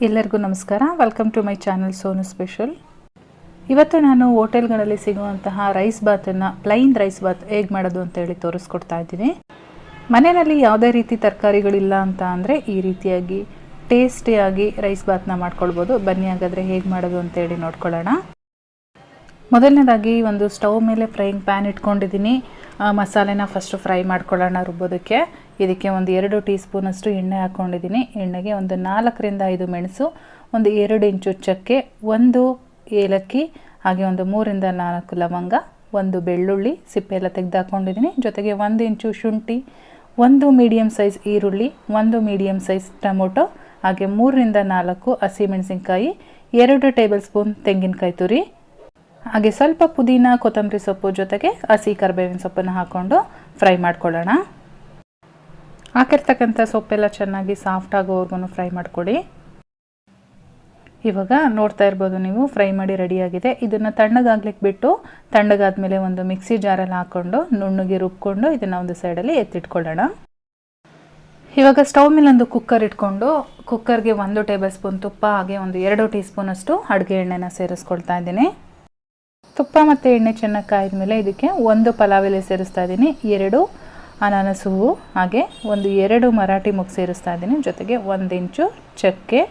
ಎಲ್ಲರಿಗೂ ನಮಸ್ಕಾರ. Welcome to my channel Sonu special. ಇವತ್ತು ನಾನು ಹೋಟೆಲ್ಗಳಲ್ಲಿ ಸಿಗುವಂತಹ ರೈಸ್ ಬಾತನ್ನು ಪ್ಲೈನ್ ರೈಸ್ ಬಾತ್ ಹೇಗೆ ಮಾಡೋದು ಅಂತ ಹೇಳಿ ತೋರಿಸ್ಕೊಡ್ತಾ ಇದ್ದೀನಿ. ಮನೆಯಲ್ಲಿ ಯಾವುದೇ ರೀತಿ ತರಕಾರಿಗಳಿಲ್ಲ ಅಂತ ಅಂದರೆ ಈ ರೀತಿಯಾಗಿ ಟೇಸ್ಟಿಯಾಗಿ ರೈಸ್ ಬಾತ್ನ ಮಾಡ್ಕೊಳ್ಬೋದು. ಬನ್ನಿ ಹಾಗಾದರೆ ಹೇಗೆ ಮಾಡೋದು ಅಂತೇಳಿ ನೋಡ್ಕೊಳ್ಳೋಣ. ಮೊದಲನೇದಾಗಿ ಒಂದು ಸ್ಟವ್ ಮೇಲೆ ಫ್ರೈಯಿಂಗ್ ಪ್ಯಾನ್ ಇಟ್ಕೊಂಡಿದ್ದೀನಿ. ಮಸಾಲೆನ ಫಸ್ಟು ಫ್ರೈ ಮಾಡ್ಕೊಳ್ಳೋಣ ರುಬ್ಬೋದಕ್ಕೆ. ಇದಕ್ಕೆ ಒಂದು 2 ಟೀ ಸ್ಪೂನಷ್ಟು ಎಣ್ಣೆ ಹಾಕ್ಕೊಂಡಿದ್ದೀನಿ. ಎಣ್ಣೆಗೆ ಒಂದು 4 ರಿಂದ 5 ಮೆಣಸು, ಒಂದು 2 ಇಂಚು ಚಕ್ಕೆ, 1 ಏಲಕ್ಕಿ, ಹಾಗೆ ಒಂದು 3 ರಿಂದ 4 ಲವಂಗ, 1 ಬೆಳ್ಳುಳ್ಳಿ ಸಿಪ್ಪೆ ಎಲ್ಲ ತೆಗೆದು ಹಾಕ್ಕೊಂಡಿದ್ದೀನಿ. ಜೊತೆಗೆ 1 ಇಂಚು ಶುಂಠಿ, 1 ಮೀಡಿಯಮ್ ಸೈಜ್ ಈರುಳ್ಳಿ, 1 ಮೀಡಿಯಮ್ ಸೈಜ್ ಟೊಮೊಟೊ, ಹಾಗೆ 3 ರಿಂದ 4 ಹಸಿಮೆಣಸಿನ್ಕಾಯಿ, 2 ಟೇಬಲ್ ಸ್ಪೂನ್ ತೆಂಗಿನಕಾಯಿ ತುರಿ, ಹಾಗೆ ಸ್ವಲ್ಪ ಪುದೀನ ಕೊತ್ತಂಬರಿ ಸೊಪ್ಪು ಜೊತೆಗೆ ಹಸಿ ಕರಿಬೇವಿನ ಸೊಪ್ಪನ್ನು ಹಾಕ್ಕೊಂಡು ಫ್ರೈ ಮಾಡ್ಕೊಳ್ಳೋಣ. ಹಾಕಿರ್ತಕ್ಕಂಥ ಸೊಪ್ಪೆಲ್ಲ ಚೆನ್ನಾಗಿ ಸಾಫ್ಟ್ ಆಗೋವರೆಗೂ ಫ್ರೈ ಮಾಡ್ಕೊಳ್ಳಿ. ಇವಾಗ ನೋಡ್ತಾ ಇರ್ಬೋದು ನೀವು, ಫ್ರೈ ಮಾಡಿ ರೆಡಿಯಾಗಿದೆ. ಇದನ್ನು ತಣ್ಣಗಾಗ್ಲಿಕ್ಕೆ ಬಿಟ್ಟು ತಣ್ಣಗಾದ್ಮೇಲೆ ಒಂದು ಮಿಕ್ಸಿ ಜಾರಲ್ಲಿ ಹಾಕ್ಕೊಂಡು ನುಣ್ಣಗೆ ರುಬ್ಕೊಂಡು ಇದನ್ನು ಒಂದು ಸೈಡಲ್ಲಿ ಎತ್ತಿಟ್ಕೊಳ್ಳೋಣ. ಇವಾಗ ಸ್ಟವ್ ಮೇಲೆ ಒಂದು ಕುಕ್ಕರ್ ಇಟ್ಕೊಂಡು ಕುಕ್ಕರ್ಗೆ 1 ಟೇಬಲ್ ಸ್ಪೂನ್ ತುಪ್ಪ, ಹಾಗೆ ಒಂದು 2 ಟೀ ಸ್ಪೂನಷ್ಟು ಅಡುಗೆ ಎಣ್ಣೆನ ಸೇರಿಸ್ಕೊಳ್ತಾ ಇದ್ದೀನಿ. ತುಪ್ಪ ಮತ್ತು ಎಣ್ಣೆ ಚೆನ್ನಾಗಿ ಕಾಯ್ದ ಮೇಲೆ ಇದಕ್ಕೆ 1 ಪಲಾವ್ ಎಲೆ ಸೇರಿಸ್ತಾ ಇದ್ದೀನಿ, 2 ಅನಾನಸ್ ಹೂವು, ಹಾಗೆ ಒಂದು 2 ಮರಾಠಿ ಮೊಗ್ಗು ಸೇರಿಸ್ತಾ ಇದ್ದೀನಿ. ಜೊತೆಗೆ 1 ಇಂಚು ಚಕ್ಕೆ,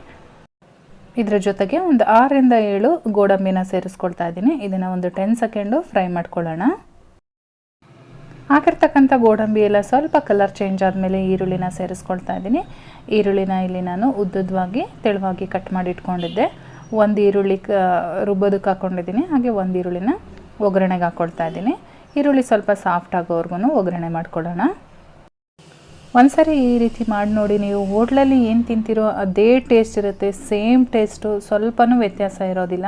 ಇದರ ಜೊತೆಗೆ ಒಂದು 6 ರಿಂದ 7 ಗೋಡಂಬಿನ ಸೇರಿಸ್ಕೊಳ್ತಾ ಇದ್ದೀನಿ. ಇದನ್ನು ಒಂದು 10 ಸೆಕೆಂಡು ಫ್ರೈ ಮಾಡ್ಕೊಳ್ಳೋಣ. ಹಾಕಿರ್ತಕ್ಕಂಥ ಗೋಡಂಬಿ ಎಲ್ಲ ಸ್ವಲ್ಪ ಕಲರ್ ಚೇಂಜ್ ಆದಮೇಲೆ ಈರುಳ್ಳಿನ ಸೇರಿಸ್ಕೊಳ್ತಾ ಇದ್ದೀನಿ. ಈರುಳ್ಳಿನ ಇಲ್ಲಿ ನಾನು ಉದ್ದವಾಗಿ ತೆಳುವಾಗಿ ಕಟ್ ಮಾಡಿ ಇಟ್ಕೊಂಡಿದ್ದೆ. 1 ಈರುಳ್ಳಿ ರುಬ್ಬೋದಕ್ಕೆ ಹಾಕ್ಕೊಂಡಿದ್ದೀನಿ, ಹಾಗೆ 1 ಈರುಳ್ಳಿನ ಒಗ್ಗರಣೆಗೆ ಹಾಕ್ಕೊಳ್ತಾ ಇದ್ದೀನಿ. ಈರುಳ್ಳಿ ಸ್ವಲ್ಪ ಸಾಫ್ಟ್ ಆಗೋವರೆಗೂ ಒಗ್ಗರಣೆ ಮಾಡ್ಕೊಳ್ಳೋಣ. ಒಂದ್ಸರಿ ಈ ರೀತಿ ಮಾಡಿ ನೋಡಿ, ನೀವು ಹೋಟ್ಲಲ್ಲಿ ಏನು ತಿಂತೀರೋ ಅದೇ ಟೇಸ್ಟ್ ಇರುತ್ತೆ, ಸೇಮ್ ಟೇಸ್ಟು, ಸ್ವಲ್ಪನೂ ವ್ಯತ್ಯಾಸ ಇರೋದಿಲ್ಲ.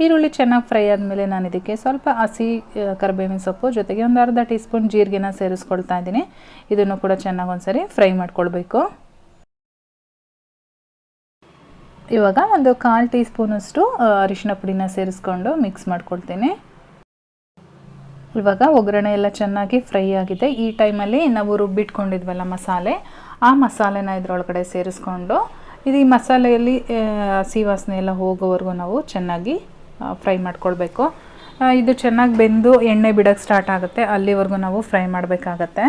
ಈರುಳ್ಳಿ ಚೆನ್ನಾಗಿ ಫ್ರೈ ಆದಮೇಲೆ ನಾನು ಇದಕ್ಕೆ ಸ್ವಲ್ಪ ಹಸಿ ಕರಿಬೇವಿನ ಸೊಪ್ಪು ಜೊತೆಗೆ ಒಂದು ಅರ್ಧ ಟೀ ಸ್ಪೂನ್ ಜೀರಿಗೆನ ಸೇರಿಸ್ಕೊಳ್ತಾ ಇದ್ದೀನಿ. ಇದನ್ನು ಕೂಡ ಚೆನ್ನಾಗಿ ಒಂದ್ಸರಿ ಫ್ರೈ ಮಾಡ್ಕೊಳ್ಬೇಕು. ಇವಾಗ ಒಂದು 1/4 ಟೀ ಸ್ಪೂನಷ್ಟು ಅರಿಶಿನ ಪುಡಿನ ಸೇರಿಸ್ಕೊಂಡು ಮಿಕ್ಸ್ ಮಾಡ್ಕೊಳ್ತೀನಿ. ಇವಾಗ ಒಗ್ಗರಣೆ ಎಲ್ಲ ಚೆನ್ನಾಗಿ ಫ್ರೈ ಆಗಿದೆ. ಈ ಟೈಮಲ್ಲಿ ನಾವು ರುಬ್ಬಿಟ್ಕೊಂಡಿದ್ವಲ್ಲ ಮಸಾಲೆ, ಆ ಮಸಾಲೆನ ಇದರೊಳಗಡೆ ಸೇರಿಸ್ಕೊಂಡು ಈ ಮಸಾಲೆಯಲ್ಲಿ ಹಸಿ ವಾಸನೆ ಎಲ್ಲ ಹೋಗೋವರೆಗೂ ನಾವು ಚೆನ್ನಾಗಿ ಫ್ರೈ ಮಾಡ್ಕೊಳ್ಬೇಕು. ಇದು ಚೆನ್ನಾಗಿ ಬೆಂದು ಎಣ್ಣೆ ಬಿಡೋಕ್ಕೆ ಸ್ಟಾರ್ಟ್ ಆಗುತ್ತೆ, ಅಲ್ಲಿವರೆಗೂ ನಾವು ಫ್ರೈ ಮಾಡಬೇಕಾಗತ್ತೆ.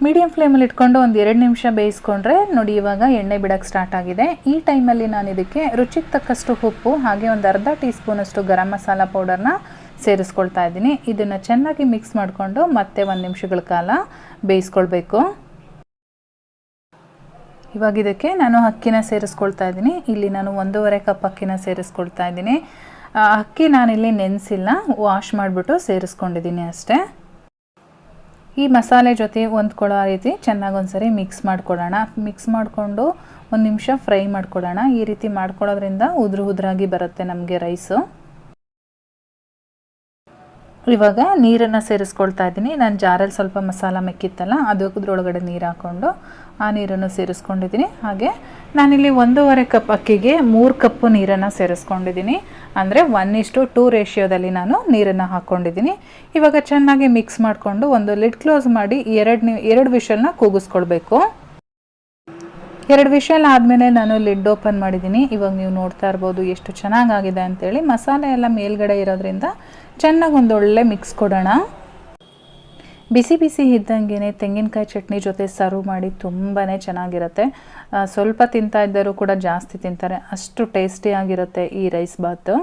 ಮೀಡಿಯಮ್ ಫ್ಲೇಮಲ್ಲಿ ಇಟ್ಕೊಂಡು ಒಂದು 2 ನಿಮಿಷ ಬೇಯಿಸ್ಕೊಂಡ್ರೆ ನೋಡಿ, ಇವಾಗ ಎಣ್ಣೆ ಬಿಡೋಕ್ಕೆ ಸ್ಟಾರ್ಟ್ ಆಗಿದೆ. ಈ ಟೈಮಲ್ಲಿ ನಾನು ಇದಕ್ಕೆ ರುಚಿಗೆ ತಕ್ಕಷ್ಟು ಉಪ್ಪು, ಹಾಗೆ ಒಂದು ಅರ್ಧ ಟೀ ಸ್ಪೂನಷ್ಟು ಗರಂ ಮಸಾಲ ಪೌಡರ್ನ ಸೇರಿಸ್ಕೊಳ್ತಾ ಇದ್ದೀನಿ. ಇದನ್ನು ಚೆನ್ನಾಗಿ ಮಿಕ್ಸ್ ಮಾಡಿಕೊಂಡು ಮತ್ತೆ 1 ನಿಮಿಷಗಳ ಕಾಲ ಬೇಯಿಸ್ಕೊಳ್ಬೇಕು. ಇವಾಗ ಇದಕ್ಕೆ ನಾನು ಅಕ್ಕಿನ ಸೇರಿಸ್ಕೊಳ್ತಾ ಇದ್ದೀನಿ. ಇಲ್ಲಿ ನಾನು 1.5 ಕಪ್ ಅಕ್ಕಿನ ಸೇರಿಸ್ಕೊಳ್ತಾ ಇದ್ದೀನಿ. ಅಕ್ಕಿ ನಾನಿಲ್ಲಿ ನೆನೆಸಿಲ್ಲ, ವಾಶ್ ಮಾಡಿಬಿಟ್ಟು ಸೇರಿಸ್ಕೊಂಡಿದ್ದೀನಿ ಅಷ್ಟೇ. ಈ ಮಸಾಲೆ ಜೊತೆ ಹೊಂದ್ಕೊಳ್ಳೋ ರೀತಿ ಚೆನ್ನಾಗಿ ಒಂದ್ಸರಿ ಮಿಕ್ಸ್ ಮಾಡ್ಕೊಳ್ಳೋಣ. ಮಿಕ್ಸ್ ಮಾಡಿಕೊಂಡು 1 ನಿಮಿಷ ಫ್ರೈ ಮಾಡ್ಕೊಳ್ಳೋಣ. ಈ ರೀತಿ ಮಾಡ್ಕೊಳ್ಳೋದ್ರಿಂದ ಉದುರಾಗಿ ಬರುತ್ತೆ ನಮಗೆ ರೈಸು. ಇವಾಗ ನೀರನ್ನು ಸೇರಿಸ್ಕೊಳ್ತಾ ಇದ್ದೀನಿ. ನಾನು ಜಾರಲ್ಲಿ ಸ್ವಲ್ಪ ಮಸಾಲ ಮೆಕ್ಕಿತ್ತಲ್ಲ, ಅದರೊಳಗಡೆ ನೀರು ಹಾಕ್ಕೊಂಡು ಆ ನೀರನ್ನು ಸೇರಿಸ್ಕೊಂಡಿದ್ದೀನಿ. ಹಾಗೆ ನಾನಿಲ್ಲಿ 1.5 ಕಪ್ ಅಕ್ಕಿಗೆ 3 ಕಪ್ಪು ನೀರನ್ನು ಸೇರಿಸ್ಕೊಂಡಿದ್ದೀನಿ. ಅಂದರೆ 1:2 ರೇಷಿಯೋದಲ್ಲಿ ನಾನು ನೀರನ್ನು ಹಾಕ್ಕೊಂಡಿದ್ದೀನಿ. ಇವಾಗ ಚೆನ್ನಾಗಿ ಮಿಕ್ಸ್ ಮಾಡಿಕೊಂಡು ಒಂದು ಲಿಡ್ ಕ್ಲೋಸ್ ಮಾಡಿ 2 ವಿಷಲ್ನ ಕೂಗಿಸ್ಕೊಳ್ಬೇಕು. 2 ವಿಷಲ್ ಆದಮೇಲೆ ನಾನು ಲಿಡ್ ಓಪನ್ ಮಾಡಿದ್ದೀನಿ. ಇವಾಗ ನೀವು ನೋಡ್ತಾ ಇರ್ಬೋದು ಎಷ್ಟು ಚೆನ್ನಾಗಾಗಿದೆ ಅಂತೇಳಿ. ಮಸಾಲೆ ಎಲ್ಲ ಮೇಲ್ಗಡೆ ಇರೋದ್ರಿಂದ ಚೆನ್ನಾಗಿ ಒಂದೊಳ್ಳೆ ಮಿಕ್ಸ್ ಕೊಡೋಣ. ಬಿಸಿ ಬಿಸಿ ಇದ್ದಂಗೆ ತೆಂಗಿನಕಾಯಿ ಚಟ್ನಿ ಜೊತೆ ಸರ್ವ್ ಮಾಡಿ ತುಂಬಾ ಚೆನ್ನಾಗಿರುತ್ತೆ. ಸ್ವಲ್ಪ ತಿಂತಾ ಇದ್ದರೂ ಕೂಡ ಜಾಸ್ತಿ ತಿಂತಾರೆ, ಅಷ್ಟು ಟೇಸ್ಟಿಯಾಗಿರುತ್ತೆ ಈ ರೈಸ್ ಬಾತು.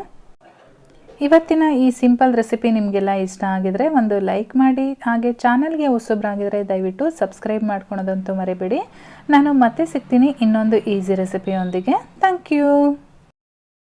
ಇವತ್ತಿನ ಈ ಸಿಂಪಲ್ ರೆಸಿಪಿ ನಿಮಗೆಲ್ಲ ಇಷ್ಟ ಆಗಿದರೆ ಒಂದು ಲೈಕ್ ಮಾಡಿ, ಹಾಗೆ ಚಾನಲ್ಗೆ ಹೊಸಬ್ರಾಗಿದ್ದರೆ ದಯವಿಟ್ಟು ಸಬ್ಸ್ಕ್ರೈಬ್ ಮಾಡ್ಕೊಳೋದಂತೂ ಮರಿಬೇಡಿ. ನಾನು ಮತ್ತೆ ಸಿಗ್ತೀನಿ ಇನ್ನೊಂದು ಈಸಿ ರೆಸಿಪಿಯೊಂದಿಗೆ. Thank you.